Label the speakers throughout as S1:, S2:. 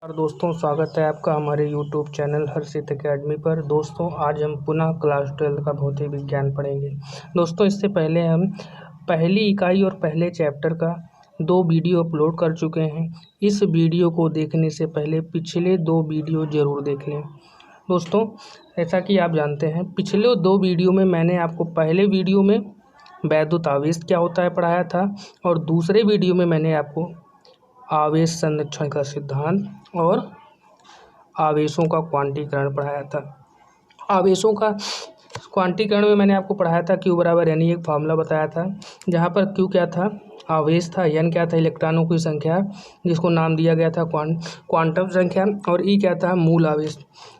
S1: और दोस्तों, स्वागत है आपका हमारे YouTube चैनल हर्षित एकेडमी पर। दोस्तों, आज हम पुनः क्लास 12 का भौतिक विज्ञान पढ़ेंगे। दोस्तों, इससे पहले हम पहली इकाई और पहले चैप्टर का 2 वीडियो अपलोड कर चुके हैं। इस वीडियो को देखने से पहले पिछले 2 वीडियो ज़रूर देख लें। दोस्तों, जैसा कि आप जानते हैं, पिछले 2 वीडियो में मैंने आपको पहले वीडियो में वैद्युत आवेश क्या होता है पढ़ाया था, और दूसरे वीडियो में मैंने आपको आवेश संरक्षण का सिद्धांत और आवेशों का क्वांटीकरण पढ़ाया था। आवेशों का क्वांटीकरण में मैंने आपको पढ़ाया था Q बराबर यानी एक फार्मूला बताया था, जहाँ पर Q क्या था, आवेश था, N क्या था, इलेक्ट्रॉनों की संख्या जिसको नाम दिया गया था क्वांटम संख्या, और E क्या था, मूल आवेश।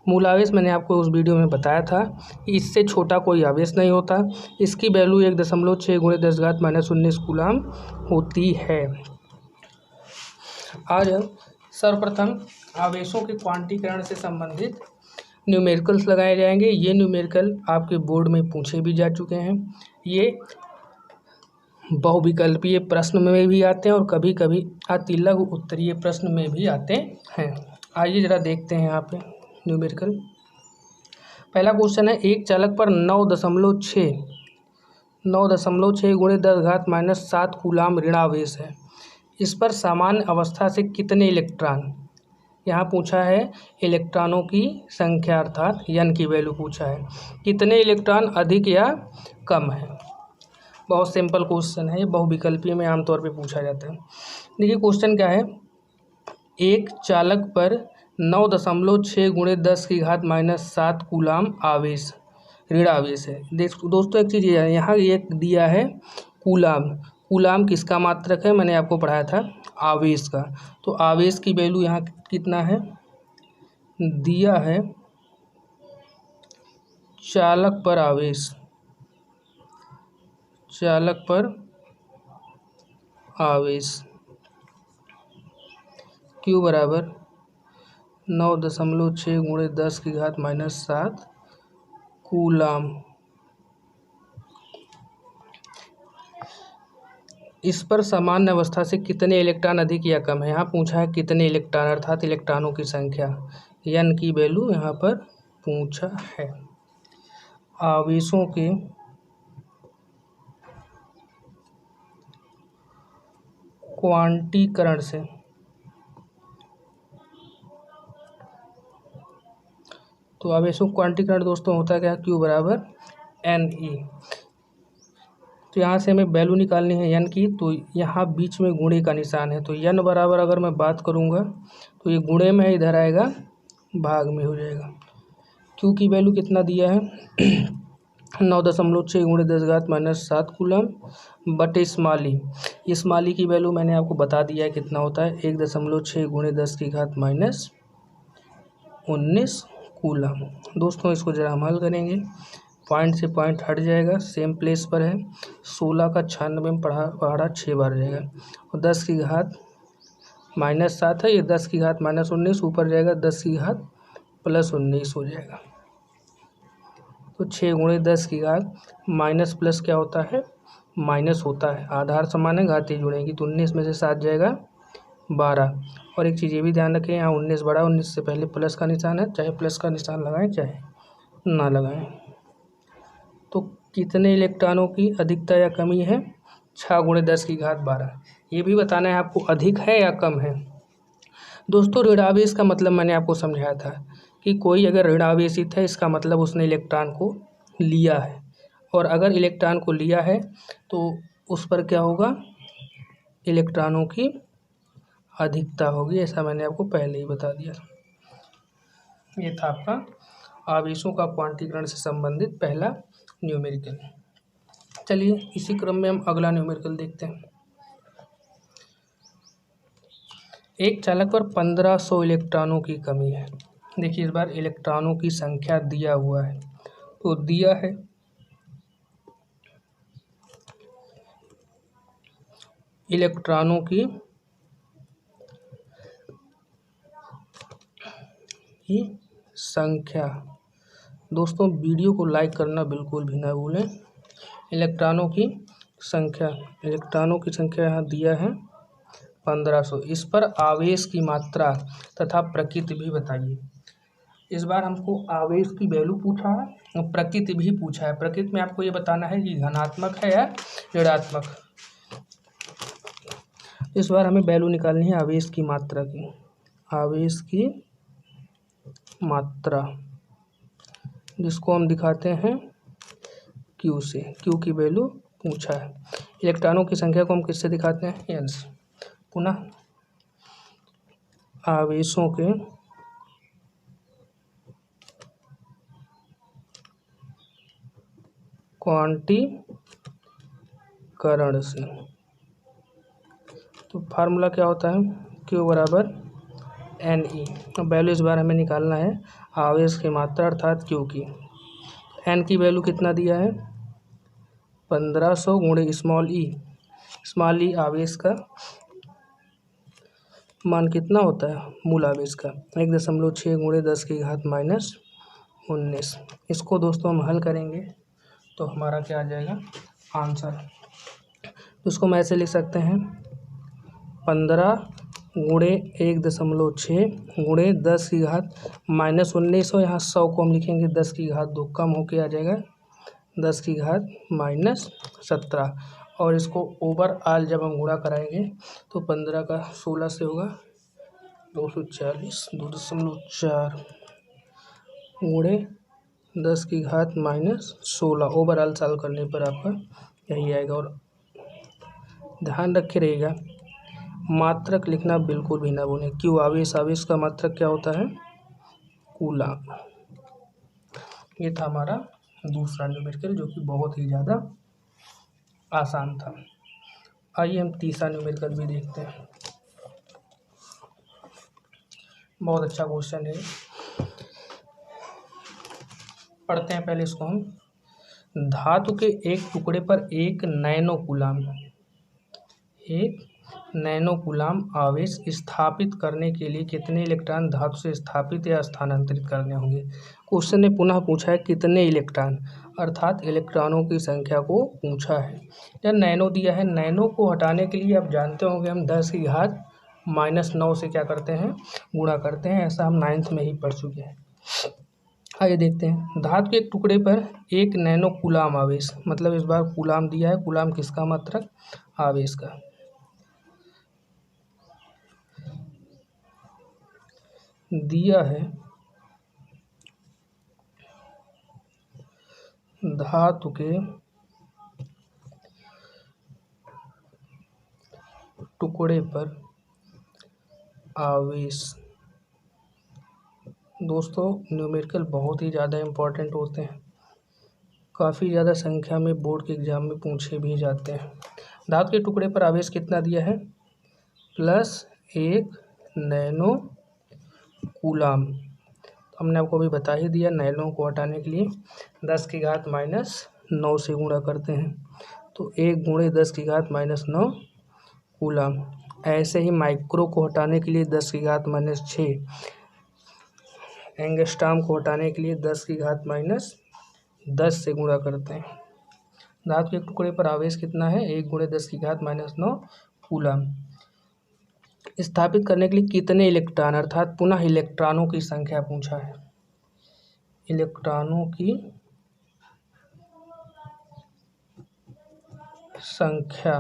S1: मूल आवेश मैंने आपको उस वीडियो में बताया था, इससे छोटा कोई आवेश नहीं होता। इसकी वैल्यू 1.6 × 10⁻⁻19 कूलाम होती है। आज हम सर्वप्रथम आवेशों के क्वांटीकरण से संबंधित न्यूमेरिकल्स लगाए जाएंगे। ये न्यूमेरिकल आपके बोर्ड में पूछे भी जा चुके हैं। ये बहुविकल्पीय प्रश्न में भी आते हैं और कभी कभी अति लघु उत्तरीय प्रश्न में भी आते हैं। आइए जरा देखते हैं यहाँ पे न्यूमेरिकल। पहला क्वेश्चन है, एक चालक पर 9.6 × 10⁻⁻7 कूलाम ऋणावेश है। इस पर सामान्य अवस्था से कितने इलेक्ट्रॉन, यहाँ पूछा है इलेक्ट्रॉनों की संख्या अर्थात N की वैल्यू पूछा है, कितने इलेक्ट्रॉन अधिक या कम है। बहुत सिंपल क्वेश्चन है, ये बहुविकल्पीय में आमतौर पे पूछा जाता है। देखिए क्वेश्चन क्या है, एक चालक पर 9.6 × 10⁻⁻7 कूलाम आवेश ऋण आवेश है। दोस्तों, एक चीज़ यहाँ ये दिया है कूलाम। कूलाम किसका मात्रक है, मैंने आपको पढ़ाया था आवेश का। तो आवेश की वैल्यू यहाँ कितना है, दिया है चालक पर आवेश, चालक पर आवेश Q बराबर 9.6 × 10⁻⁻7 कूलाम। इस पर सामान्य अवस्था से कितने इलेक्ट्रॉन अधिक या कम है, यहाँ पूछा है कितने इलेक्ट्रॉन अर्थात इलेक्ट्रॉनों की संख्या, N की वैल्यू यहाँ पर पूछा है। आवेशों के क्वांटीकरण से तो आवेशों क्वांटीकरण दोस्तों होता है क्या, Q बराबर Ne। तो यहाँ से हमें वैल्यू निकालनी है N की, तो यहाँ बीच में गुणे का निशान है, तो N बराबर अगर मैं बात करूँगा तो ये गुणे में इधर आएगा, भाग में हो जाएगा। Q की वैल्यू कितना दिया है 9.6 × 10⁻⁻7 कूलम बटे स्माली की वैल्यू मैंने आपको बता दिया है कितना होता है, 1.6 × 10⁻19 कूलम। दोस्तों, इसको जरा हम हल करेंगे, पॉइंट से पॉइंट हट जाएगा, सेम प्लेस पर है। 16 का 96 में पहाड़ा 6 बार जाएगा, और 10 की घात -7 है, ये 10 की घात -19 ऊपर जाएगा, 10 की घात +19 हो जाएगा। तो 6 × 10 की घात माइनस प्लस क्या होता है, माइनस होता है। आधार समान है, घातें जुड़ेंगी, तो 19 में से 7 जाएगा 12। और एक चीज़ ये भी ध्यान रखें, यहाँ 19 बड़ा, 19 से पहले प्लस का निशान है, चाहे प्लस का निशान लगाएं चाहे ना लगाएं। तो कितने इलेक्ट्रॉनों की अधिकता या कमी है, 6 × 10 की घात 12। ये भी बताना है आपको अधिक है या कम है। दोस्तों, ऋणावेश का मतलब मैंने आपको समझाया था कि कोई अगर ऋणावेशित है, इसका मतलब उसने इलेक्ट्रॉन को लिया है, और अगर इलेक्ट्रॉन को लिया है तो उस पर क्या होगा, इलेक्ट्रॉनों की अधिकता होगी। ऐसा मैंने आपको पहले ही बता दिया। ये था आपका आवेशों का क्वांटीकरण से संबंधित पहला न्यूमेरिकल। चलिए इसी क्रम में हम अगला न्यूमेरिकल देखते हैं। एक चालक पर 1500 इलेक्ट्रॉनों की कमी है। देखिए इस बार इलेक्ट्रॉनों की संख्या दिया हुआ है, तो दिया है इलेक्ट्रॉनों की संख्या। दोस्तों, वीडियो को लाइक करना बिल्कुल भी ना भूलें। इलेक्ट्रॉनों की संख्या यहाँ दिया है 1500। इस पर आवेश की मात्रा तथा प्रकृति भी बताइए। इस बार हमको आवेश की वैल्यू पूछा है और प्रकृति भी पूछा है। प्रकृति में आपको ये बताना है कि धनात्मक है या ऋणात्मक। इस बार हमें वैल्यू निकालनी है आवेश की मात्रा की। आवेश की मात्रा जिसको हम दिखाते हैं क्यू से। क्यू की वैल्यू पूछा है। इलेक्ट्रॉनों की संख्या को हम किससे दिखाते हैं? एन से। पुनः आवेशों के क्वांटीकरण से। तो फार्मूला क्या होता है? क्यू बराबर एन ई। वैल्यू इस बार हमें निकालना है आवेश की मात्रा अर्थात क्यू की। एन की वैल्यू कितना दिया है? 1500 गुणे स्मॉल ई। स्मॉल ई आवेश का मान कितना होता है? मूल आवेश का 1.6 गुणे 10 की घात माइनस 19। इसको दोस्तों हम हल करेंगे तो हमारा क्या आ जाएगा आंसर। तो इसको हम ऐसे लिख सकते हैं 15 गुणे 1.6 गुणे 10 की घात माइनस 19। और यहाँ 100 को हम लिखेंगे 10 की घात 2 कम होके आ जाएगा 10 की घात माइनस 17। और इसको ओवरऑल जब हम गुणा कराएंगे तो 15 का 16 से होगा 240 2.4 गुणे 10 की घात माइनस 16। ओवरऑल सॉल्व करने पर आपका यही आएगा। और ध्यान रखे रहिएगा मात्रक लिखना बिल्कुल भी ना भूलें। क्यों? आवेश का मात्रक क्या होता है? कूलम। ये था हमारा दूसरा न्यूमेरिकल जो कि बहुत ही ज़्यादा आसान था। आइए हम तीसरा न्यूमेरिकल भी देखते हैं। बहुत अच्छा क्वेश्चन है, पढ़ते हैं पहले इसको हम। धातु के एक टुकड़े पर एक नैनो कूलाम आवेश स्थापित करने के लिए कितने इलेक्ट्रॉन धातु से स्थापित या स्थानांतरित करने होंगे। क्वेश्चन ने पुनः पूछा है कितने इलेक्ट्रॉन, अर्थात इलेक्ट्रॉनों की संख्या को पूछा है। या नैनो दिया है, नैनो को हटाने के लिए आप जानते होंगे हम 10 की घात माइनस 9 से क्या करते हैं? गुणा करते हैं। ऐसा हम 9th में ही पढ़ चुके हैं। आइए देखते हैं। धातु के एक टुकड़े पर एक नैनो कूलाम आवेश, मतलब इस बार कूलाम दिया है। कूलाम किसका मात्रक? आवेश का। दिया है धातु के टुकड़े पर आवेश। दोस्तों न्यूमेरिकल बहुत ही ज़्यादा इम्पोर्टेंट होते हैं, काफ़ी ज़्यादा संख्या में बोर्ड के एग्जाम में पूछे भी जाते हैं। धातु के टुकड़े पर आवेश कितना दिया है? +1 नैनो कूलाम। हमने आपको अभी बता ही दिया, नैनो को हटाने के लिए 10 की घात माइनस 9 से गुणा करते हैं तो 1 गुणे 10 की घात माइनस 9 कूलाम। ऐसे ही माइक्रो को हटाने के लिए 10 की घात माइनस 6, एंगस्ट्रॉम को हटाने के लिए 10 की घात माइनस 10 से गुणा करते हैं। धातु के टुकड़े पर आवेश कितना है? 1 गुणे 10 की घात माइनस 9 कूलाम। स्थापित करने के लिए कितने इलेक्ट्रॉन, अर्थात पुनः इलेक्ट्रॉनों की संख्या पूछा है। इलेक्ट्रॉनों की संख्या,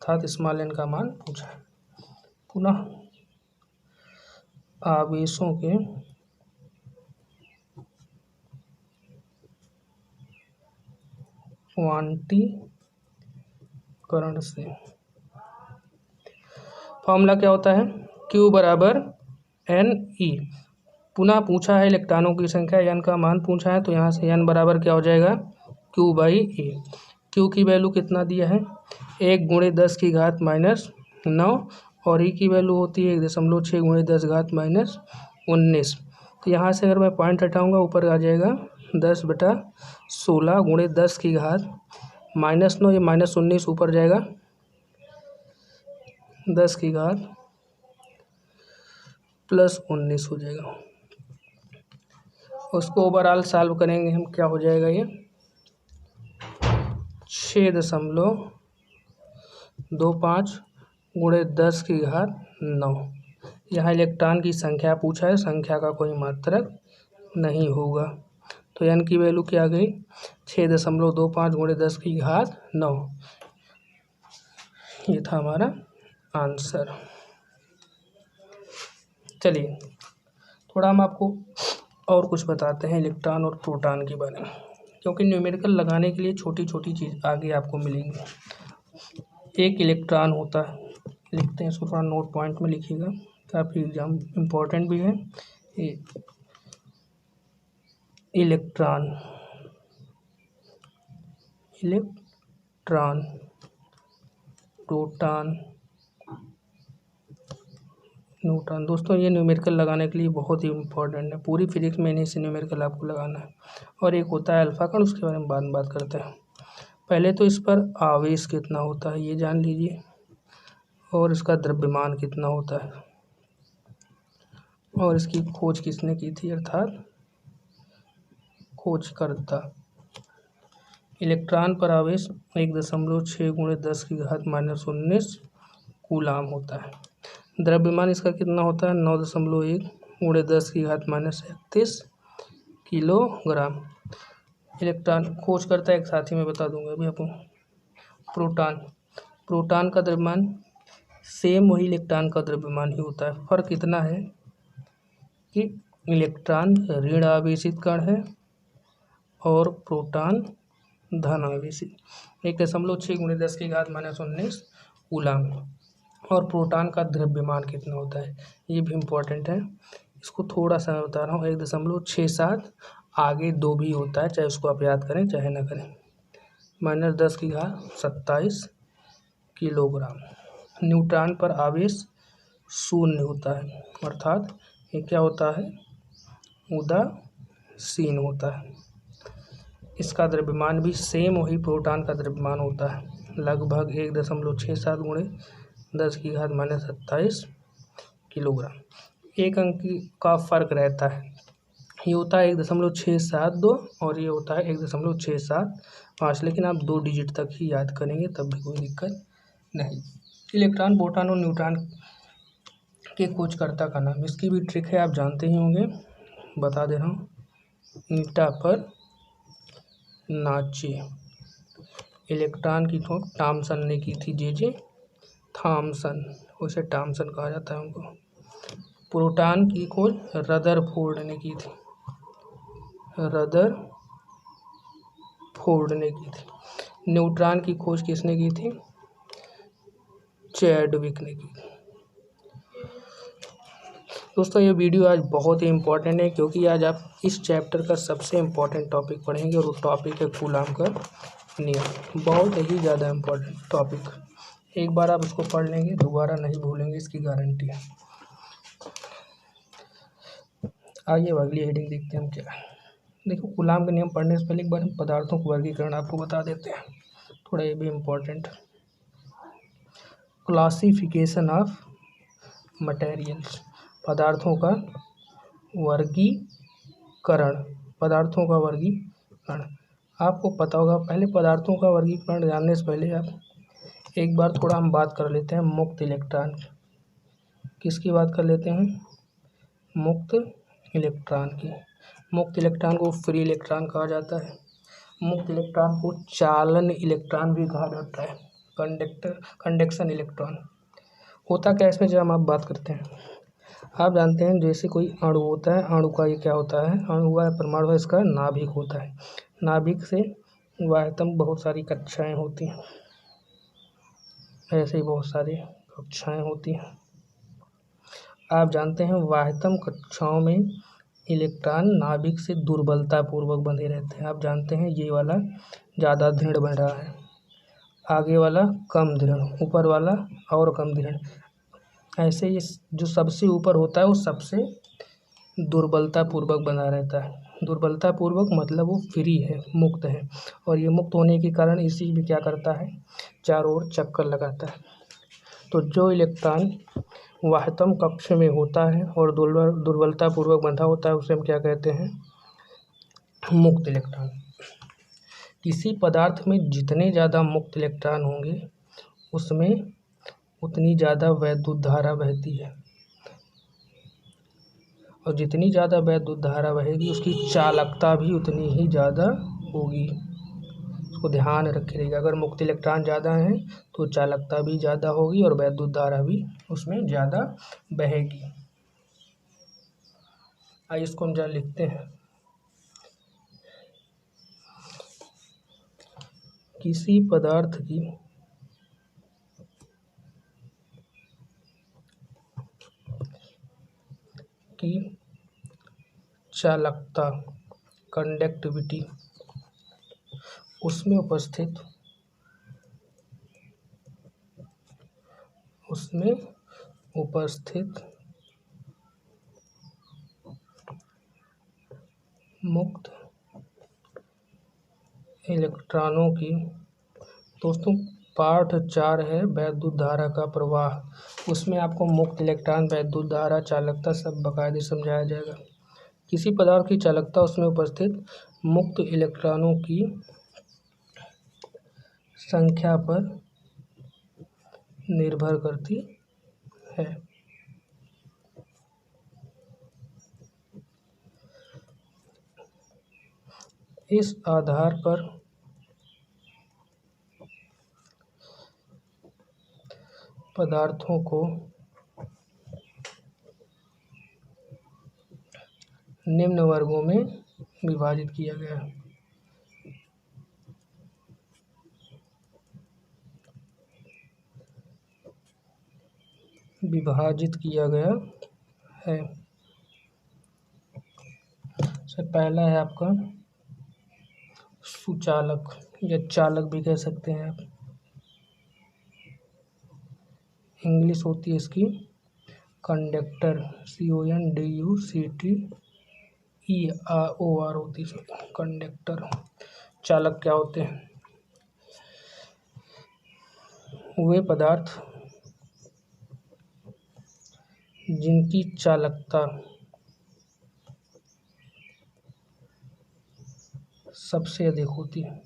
S1: अर्थात स्मॉल n का मान पूछा है। पुनः आवेशों के क्वांटीकरण से। फॉर्मूला क्या होता है? Q बराबर एन ई। पुनः पूछा है इलेक्ट्रॉनों की संख्या, n का मान पूछा है तो यहाँ से n बराबर क्या हो जाएगा? Q/E। Q की वैल्यू कितना दिया है? 1 गुणे 10 की घात माइनस 9 और E की वैल्यू होती है 1.6 गुणे 10 घात माइनस 19। तो यहाँ से अगर मैं पॉइंट हटाऊँगा ऊपर आ जाएगा 10/16 गुणे 10 की घात माइनस 9, ये माइनस 19 ऊपर जाएगा 10 की घात प्लस 19 हो जाएगा। उसको ओवरऑल सॉल्व करेंगे हम, क्या हो जाएगा ये 6.25 गुणे 10 की घात 9। यहाँ इलेक्ट्रॉन की संख्या पूछा है, संख्या का कोई मात्रक नहीं होगा, तो n की वैल्यू क्या आ गई 6.25 गुणे 10 की घात 9। ये था हमारा आंसर। चलिए थोड़ा हम आपको और कुछ बताते हैं इलेक्ट्रॉन और प्रोटॉन के बारे में, क्योंकि न्यूमेरिकल लगाने के लिए छोटी छोटी चीज़ आगे आपको मिलेंगी। एक इलेक्ट्रॉन होता है, लिखते हैं इसको, थोड़ा नोट पॉइंट में लिखिएगा, काफ़ी एग्जाम इम्पोर्टेंट भी है। Electron proton neutron. दोस्तों ये न्यूमेरिकल लगाने के लिए बहुत ही इम्पोर्टेंट है, पूरी फिजिक्स में इन्हीं से न्यूमेरिकल आपको लगाना है। और एक होता है अल्फा कण, उसके बारे में बाद में बात करते हैं। पहले तो इस पर आवेश कितना होता है ये जान लीजिए, और इसका द्रव्यमान कितना होता है, और इसकी खोज किसने की थी, अर्थात खोजकर्ता। इलेक्ट्रॉन पर आवेश 1.6 गुणे 10 की घात -19 कूलाम होता है। द्रव्यमान इसका कितना होता है 9.1 गुणे 10 की घात -31 किलोग्राम। इलेक्ट्रॉन खोज करता है एक साथी में बता दूंगा अभी आपको। प्रोटॉन का द्रव्यमान सेम वही इलेक्ट्रॉन का द्रव्यमान ही होता है। फर्क इतना है कि इलेक्ट्रॉन ऋण आवेशित कण है और प्रोटॉन धन आवेशित। 1.6 गुणे 10 की घात -19 कूलाम। और प्रोटॉन का द्रव्यमान कितना होता है ये भी इम्पोर्टेंट है, इसको थोड़ा सा बता रहा हूँ। 1.67 आगे 2 भी होता है, चाहे उसको आप याद करें चाहे ना करें, -10 की घात 27 किलोग्राम। न्यूट्रॉन पर आवेश 0 होता है, अर्थात ये क्या होता है, उदासीन होता है। इसका द्रव्यमान भी सेम वही प्रोटॉन का द्रव्यमान होता है, लगभग 1.67 गुणे 10 की घात -27 किलोग्राम। एक अंक का फर्क रहता है, ये होता है 1.672 और ये होता है 1.675, लेकिन आप 2 डिजिट तक ही याद करेंगे तब भी कोई दिक्कत नहीं। इलेक्ट्रॉन, प्रोटॉन और न्यूट्रॉन के खोजकर्ता का नाम, इसकी भी ट्रिक है, आप जानते ही होंगे, बता दे रहा हूँ। ईंटा पर नाचे। इलेक्ट्रॉन की खोज थॉमसन ने की थी, जे थॉमसन, उसे थॉमसन कहा जाता है उनको। प्रोटॉन की खोज रदरफोर्ड ने की थी, रदरफोर्ड ने की थी। न्यूट्रॉन की खोज किसने की थी, चैडविक ने की थी। दोस्तों ये वीडियो आज बहुत ही इम्पोर्टेंट है, क्योंकि आज आप इस चैप्टर का सबसे इम्पोर्टेंट टॉपिक पढ़ेंगे, और वो टॉपिक है कूलाम का नियम। बहुत ही ज़्यादा इम्पोर्टेंट टॉपिक, एक बार आप इसको पढ़ लेंगे दोबारा नहीं भूलेंगे, इसकी गारंटी है। आइए अगली हेडिंग देखते हैं हम क्या है। देखो कूलाम का नियम पढ़ने से पहले एक बार हम पदार्थों का वर्गीकरण आपको बता देते हैं, थोड़ा ये भी इम्पोर्टेंट। क्लासिफिकेशन ऑफ मटेरियल्स, पदार्थों का वर्गीकरण। पदार्थों का वर्गीकरण आपको पता होगा। पहले पदार्थों का वर्गीकरण जानने से पहले आप एक बार थोड़ा हम बात कर लेते हैं मुक्त इलेक्ट्रॉन। किसकी बात कर लेते हैं, मुक्त इलेक्ट्रॉन की। मुक्त इलेक्ट्रॉन को फ्री इलेक्ट्रॉन कहा जाता है। मुक्त इलेक्ट्रॉन को चालन इलेक्ट्रॉन भी कहा जाता है, कंडक्शन इलेक्ट्रॉन। होता क्या है इसमें, जब हम आप बात करते हैं, आप जानते हैं जैसे कोई अणु होता है, अणु का ये क्या होता है, अणु हुआ परमाणु है, इसका नाभिक होता है। नाभिक से वायतम बहुत सारी कक्षाएं होती हैं, ऐसे ही बहुत सारी कक्षाएं होती हैं। आप जानते हैं वायतम कक्षाओं में इलेक्ट्रॉन नाभिक से दुर्बलता पूर्वक बंधे रहते हैं। आप जानते हैं ये वाला ज़्यादा दृढ़ बन रहा है, आगे वाला कम दृढ़, ऊपर वाला और कम दृढ़। ऐसे ये जो सबसे ऊपर होता है वो सबसे दुर्बलता पूर्वक बना रहता है। दुर्बलता पूर्वक मतलब वो फ्री है, मुक्त है, और ये मुक्त होने के कारण इसी में क्या करता है, चारों ओर चक्कर लगाता है। तो जो इलेक्ट्रॉन वाहतम कक्ष में होता है और दुर्बलता पूर्वक बंधा होता है, उसे हम क्या कहते हैं, मुक्त इलेक्ट्रॉन। किसी पदार्थ में जितने ज़्यादा मुक्त इलेक्ट्रॉन होंगे उसमें उतनी ज़्यादा वैद्युत धारा बहती है, और जितनी ज़्यादा वैद्युत धारा बहेगी उसकी चालकता भी उतनी ही ज़्यादा होगी। उसको ध्यान रखिएगा, अगर मुक्त इलेक्ट्रॉन ज़्यादा हैं तो चालकता भी ज़्यादा होगी और वैद्युत धारा भी उसमें ज़्यादा बहेगी। आइए इसको हम जरा लिखते हैं। किसी पदार्थ की चालकता कंडक्टिविटी उसमें उपस्थित मुक्त इलेक्ट्रॉनों की, दोस्तों पार्ट 4 है वैद्युत धारा का प्रवाह, उसमें आपको मुक्त इलेक्ट्रॉन, वैद्युत धारा, चालकता सब बाकायदे समझाया जाएगा। किसी पदार्थ की चालकता उसमें उपस्थित मुक्त इलेक्ट्रॉनों की संख्या पर निर्भर करती है। इस आधार पर पदार्थों को निम्न वर्गों में विभाजित किया गया है। सबसे पहला है आपका सुचालक या चालक भी कह सकते हैं आप, इंग्लिश होती है इसकी कंडक्टर, CONDUCTER होती है कंडक्टर। चालक क्या होते हैं? वे पदार्थ जिनकी चालकता सबसे अधिक होती है,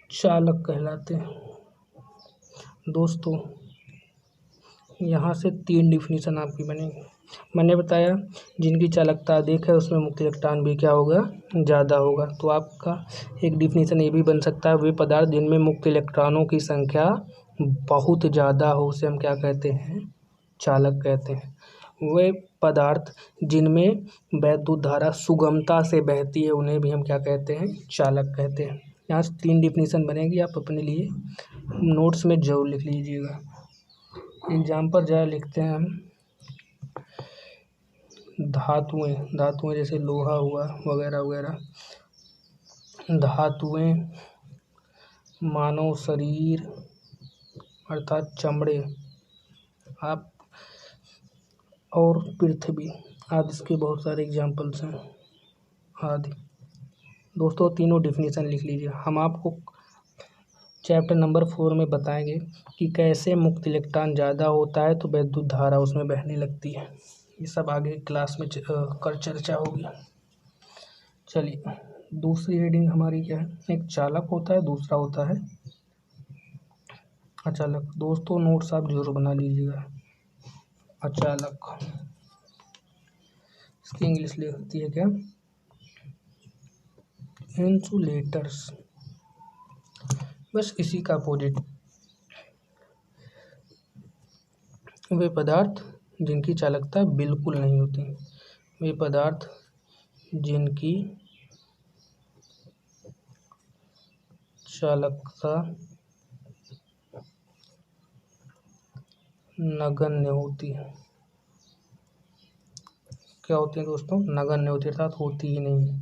S1: चालक कहलाते हैं। दोस्तों यहाँ से 3 डिफिनीशन आपकी बनेगी। मैंने बताया जिनकी चालकता अधिक है उसमें मुक्त इलेक्ट्रॉन भी क्या होगा, ज़्यादा होगा। तो आपका एक डिफिनीशन ये भी बन सकता है, वे पदार्थ जिनमें मुक्त इलेक्ट्रॉनों की संख्या बहुत ज़्यादा हो उसे हम क्या कहते हैं, चालक कहते हैं। वे पदार्थ जिनमें वैद्युत धारा सुगमता से बहती है उन्हें भी हम क्या कहते हैं, चालक कहते हैं। यहाँ से 3 डिफिनीशन बनेगी, आप अपने लिए नोट्स में ज़रूर लिख लीजिएगा। एग्जाम्पल जरा लिखते हैं हम। धातुएं जैसे लोहा हुआ वगैरह वगैरह, धातुएं, मानव शरीर अर्थात चमड़े आप और पृथ्वी आदि, इसके बहुत सारे एग्जाम्पल्स हैं आदि। दोस्तों तीनों डिफिनीशन लिख लीजिए। हम आपको चैप्टर नंबर 4 में बताएंगे कि कैसे मुक्त इलेक्ट्रॉन ज़्यादा होता है तो वैद्युत धारा उसमें बहने लगती है। ये सब आगे क्लास में कर चर्चा होगी। चलिए दूसरी हेडिंग हमारी क्या है, एक चालक होता है, दूसरा होता है अचालक। दोस्तों नोट्स आप जरूर बना लीजिएगा। अचालक इसकी इंग्लिश लिखती है क्या, इंसुलेटर्स, बस इसी का अपोजिट। वे पदार्थ जिनकी चालकता बिल्कुल नहीं होती, वे पदार्थ जिनकी चालकता नगण्य होती है। क्या होती है दोस्तों, नगण्य होती है अर्थात होती ही नहीं,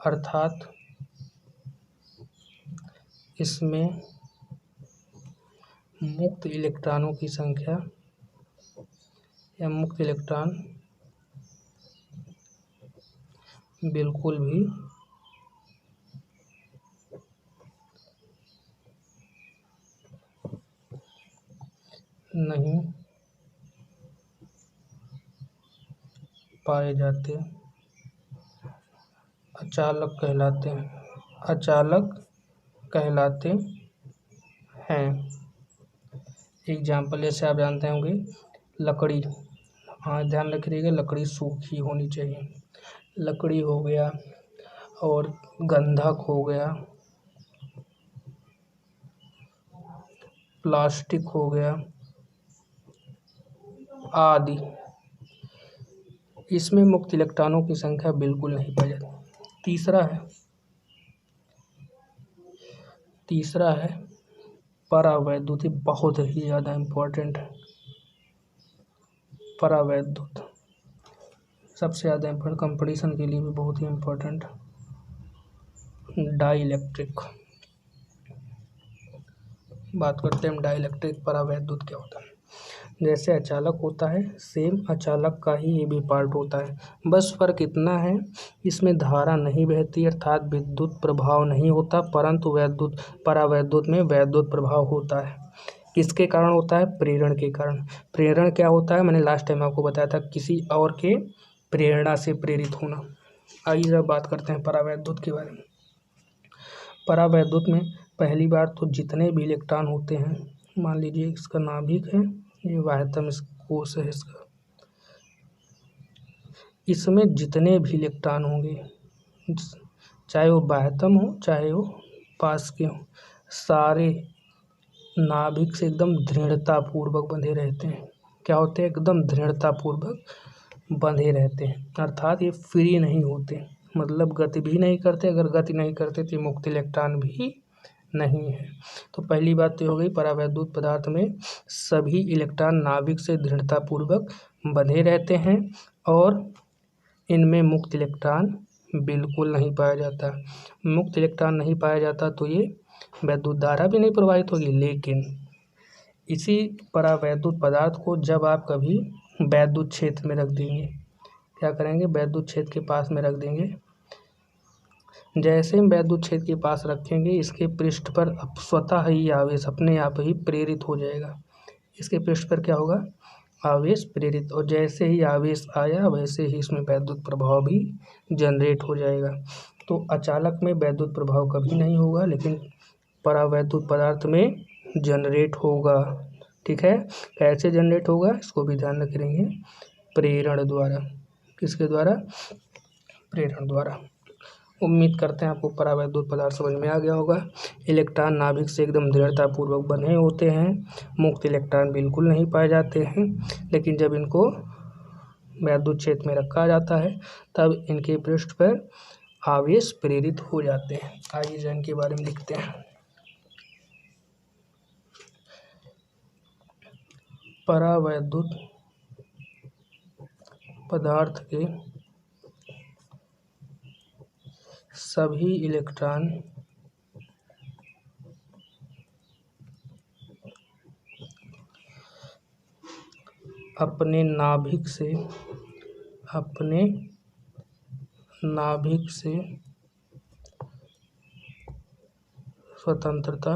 S1: अर्थात इसमें मुक्त इलेक्ट्रॉनों की संख्या या मुक्त इलेक्ट्रॉन बिल्कुल भी नहीं पाए जाते, अचालक कहलाते हैं, अचालक कहलाते हैं। एग्जाम्पल जैसे आप जानते होंगे लकड़ी, हाँ ध्यान रखिएगा, लकड़ी सूखी होनी चाहिए, लकड़ी हो गया, और गंधक हो गया, प्लास्टिक हो गया आदि। इसमें मुक्त इलेक्ट्रॉनों की संख्या बिल्कुल नहीं पाई जाती। तीसरा है परावैद्युत, बहुत ही ज़्यादा इम्पोर्टेंट है। परावैद्युत सबसे ज़्यादा इम्पोर्टेंट, कंपटीशन के लिए भी बहुत ही इम्पोर्टेंट। डाई इलेक्ट्रिक, बात करते हैं हम डाई इलेक्ट्रिक परावैद्युत क्या होता है। जैसे अचालक होता है, सेम अचालक का ही ये भी पार्ट होता है, बस फर्क इतना है इसमें धारा नहीं बहती अर्थात विद्युत प्रभाव नहीं होता, परंतु परावैद्युत में वैद्युत प्रभाव होता है। किसके कारण होता है? प्रेरण के कारण। प्रेरण क्या होता है? मैंने लास्ट टाइम आपको बताया था, किसी और के प्रेरणा से प्रेरित होना। आइए अब बात करते हैं परावैद्युत के बारे में। परावैद्युत में पहली बार तो जितने भी इलेक्ट्रॉन होते हैं, मान लीजिए इसका नाभिक है, ये वाह्यतम कोश है इसका, इसमें जितने भी इलेक्ट्रॉन होंगे, चाहे वो बाह्यतम हो चाहे वो पास के हो, सारे नाभिक से एकदम दृढ़तापूर्वक बंधे रहते हैं। क्या होते हैं? एकदम दृढ़तापूर्वक बंधे रहते हैं, अर्थात ये फ्री नहीं होते, मतलब गति भी नहीं करते। अगर गति नहीं करते तो मुक्त इलेक्ट्रॉन भी नहीं है। तो पहली बात तो हो गई, परावैद्युत पदार्थ में सभी इलेक्ट्रॉन नाभिक से दृढ़तापूर्वक बंधे रहते हैं और इनमें मुक्त इलेक्ट्रॉन बिल्कुल नहीं पाया जाता। मुक्त इलेक्ट्रॉन नहीं पाया जाता तो ये वैद्युत धारा भी नहीं प्रवाहित होगी। लेकिन इसी परावैद्युत पदार्थ को जब आप कभी वैद्युत क्षेत्र में रख देंगे, क्या करेंगे? वैद्युत क्षेत्र के पास में रख देंगे। जैसे हम वैद्युत क्षेत्र के पास रखेंगे, इसके पृष्ठ पर स्वतः ही आवेश अपने आप ही प्रेरित हो जाएगा। इसके पृष्ठ पर क्या होगा? आवेश प्रेरित, और जैसे ही आवेश आया वैसे ही इसमें वैद्युत प्रभाव भी जनरेट हो जाएगा। तो अचालक में वैद्युत प्रभाव कभी नहीं होगा, लेकिन परावैद्युत पदार्थ में जनरेट होगा। ठीक है, कैसे जनरेट होगा इसको भी ध्यान रखेंगे, प्रेरण द्वारा। किसके द्वारा? प्रेरण द्वारा। उम्मीद करते हैं आपको परावैद्युत पदार्थ समझ में आ गया होगा। इलेक्ट्रॉन नाभिक से एकदम दृढ़तापूर्वक बंधे होते हैं, मुक्त इलेक्ट्रॉन बिल्कुल नहीं पाए जाते हैं, लेकिन जब इनको वैद्युत क्षेत्र में रखा जाता है तब इनके पृष्ठ पर आवेश प्रेरित हो जाते हैं। आइए इनके बारे में लिखते हैं। परावैद्युत पदार्थ के सभी इलेक्ट्रॉन अपने नाभिक से स्वतंत्रता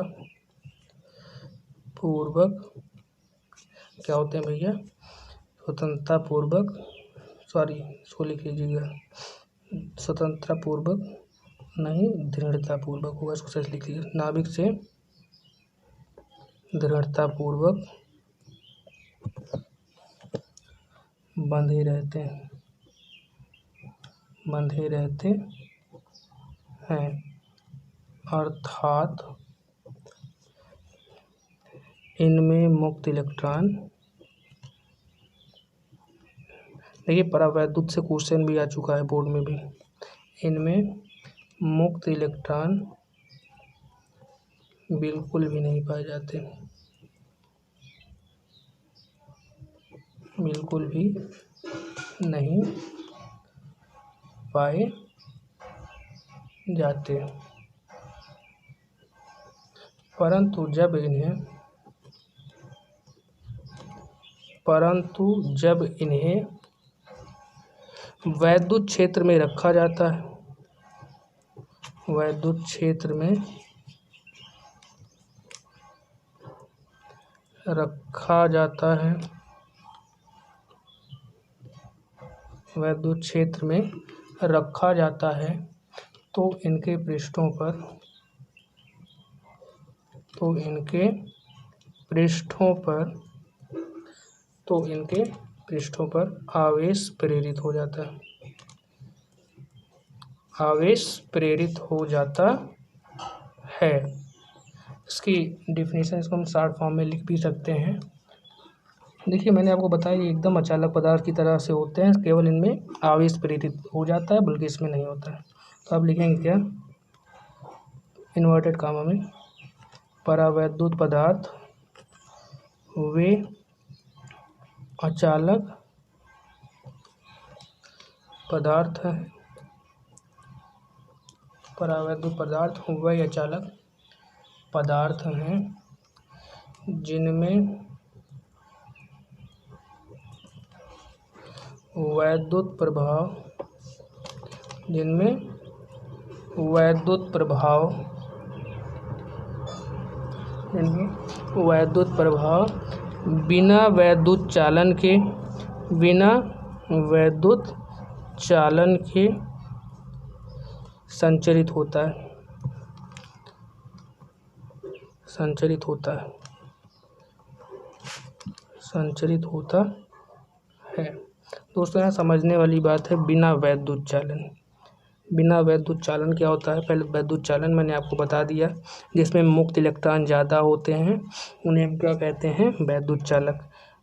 S1: पूर्वक क्या होते हैं भैया? स्वतंत्रता पूर्वक, सॉरी इसको लिख लीजिएगा, स्वतंत्रता पूर्वक नहीं, दृढ़ता पूर्वक होगा, इसको सही लिख लीजिए। नाभिक से दृढ़ता पूर्वक बंधे रहते हैं, अर्थात इनमें मुक्त इलेक्ट्रॉन, देखिए परावैद्युत से क्वेश्चन भी आ चुका है बोर्ड में भी, इनमें मुक्त इलेक्ट्रॉन बिल्कुल भी नहीं पाए जाते, बिल्कुल भी नहीं पाए जाते, परंतु जब इन्हें वैद्युत क्षेत्र में रखा जाता है, वैद्युत क्षेत्र में रखा जाता है, वैद्युत क्षेत्र में रखा जाता है, तो इनके पृष्ठों पर आवेश प्रेरित हो जाता है, है। इसकी डिफिनीशन इसको हम शॉर्ट फॉर्म में लिख भी सकते हैं। देखिए मैंने आपको बताया ये एकदम अचालक पदार्थ की तरह से होते हैं, केवल इनमें आवेश प्रेरित हो जाता है, बल्कि इसमें नहीं होता है। तो अब लिखेंगे क्या, इन्वर्टेड कामा में, परावैद्युत पदार्थ वे अचालक पदार्थ हैं, परावैद्युत पदार्थ वे अचालक पदार्थ हैं जिनमें वैद्युत प्रभाव बिना वैद्युत चालन के संचरित होता है। दोस्तों यहाँ समझने वाली बात है बिना वैद्युत चालन क्या होता है। पहले वैद्युत चालन मैंने आपको बता दिया, जिसमें मुक्त इलेक्ट्रॉन ज़्यादा होते हैं उन्हें हम क्या कहते हैं, वैद्युत चालक।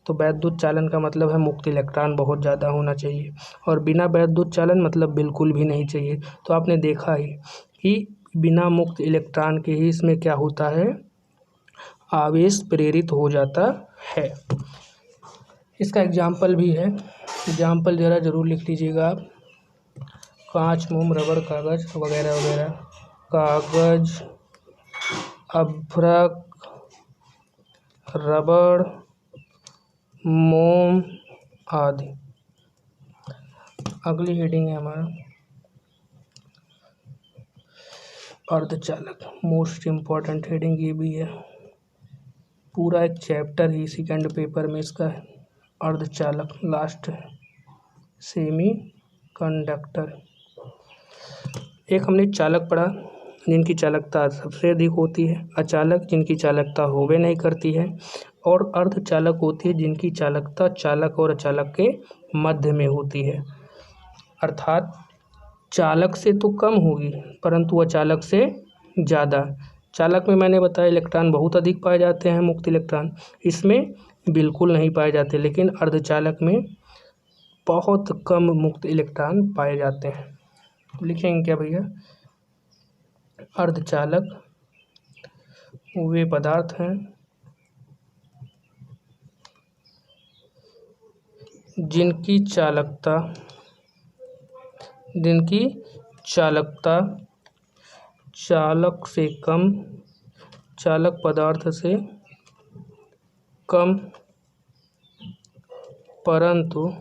S1: तो वैद्युत चालन का मतलब है मुक्त इलेक्ट्रॉन बहुत ज़्यादा होना चाहिए, और बिना वैद्युत चालन मतलब बिल्कुल भी नहीं चाहिए। तो आपने देखा ही कि बिना मुक्त इलेक्ट्रॉन के ही इसमें क्या होता है, आवेश प्रेरित हो जाता है। इसका एग्जाम्पल भी है, एग्जाम्पल ज़रा ज़रूर लिख लीजिएगा आप। कांच, मोम, रबड़, कागज़ वगैरह वगैरह। कागज़, अभ्रक, रबड़, मोम आदि। अगली हेडिंग है हमारा अर्धचालक, मोस्ट इम्पॉर्टेंट हेडिंग ये भी है। पूरा एक चैप्टर ही सेकंड पेपर में इसका है, अर्धचालक लास्ट है। सेमी कंडक्टर, एक हमने चालक पढ़ा जिनकी चालकता सबसे अधिक होती है, अचालक जिनकी चालकता होवे नहीं करती है, और अर्धचालक होती है जिनकी चालकता चालक और अचालक के मध्य में होती है। अर्थात चालक से तो कम होगी परंतु अचालक से ज़्यादा। चालक में मैंने बताया इलेक्ट्रॉन बहुत अधिक पाए जाते हैं, मुक्त इलेक्ट्रॉन, इसमें बिल्कुल नहीं पाए जाते, लेकिन अर्धचालक में बहुत कम मुक्त इलेक्ट्रॉन पाए जाते हैं। लिखेंगे क्या भैया, अर्धचालक वे पदार्थ हैं जिनकी चालकता चालक पदार्थ से कम परंतु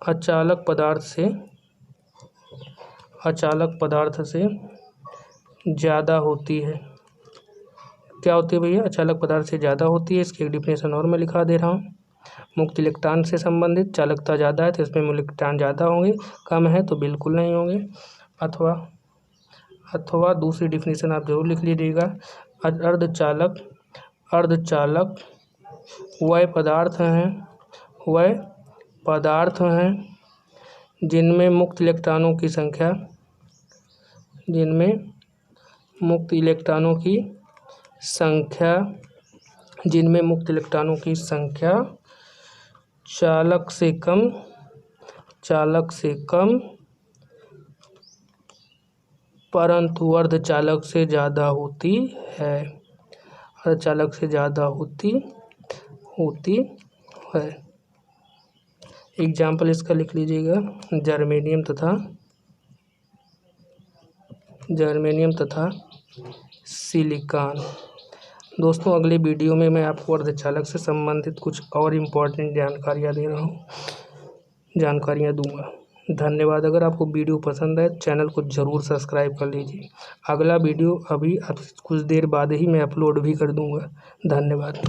S1: अचालक पदार्थ से ज़्यादा होती है। क्या होती है भैया, अचालक पदार्थ से ज़्यादा होती है। इसकी एक डिफिनेशन और मैं लिखा दे रहा हूँ। मुक्त इलेक्ट्रॉन से संबंधित चालकता ज़्यादा है तो इसमें इलेक्ट्रॉन ज़्यादा होंगे, कम है तो बिल्कुल नहीं होंगे। अथवा दूसरी डिफिनेशन आप जरूर लिख लीजिएगा, अर्धचालक वह पदार्थ हैं जिनमें मुक्त इलेक्ट्रॉनों की संख्या चालक से कम परंतु अर्धचालक से ज़्यादा होती है, एग्जाम्पल इसका लिख लीजिएगा, जर्मेनियम तथा सिलिकॉन। दोस्तों अगले वीडियो में मैं आपको अर्धचालक से संबंधित कुछ और इम्पोर्टेंट जानकारियाँ दूंगा। धन्यवाद। अगर आपको वीडियो पसंद आए चैनल को ज़रूर सब्सक्राइब कर लीजिए। अगला वीडियो अभी कुछ देर बाद ही मैं अपलोड भी कर दूँगा। धन्यवाद।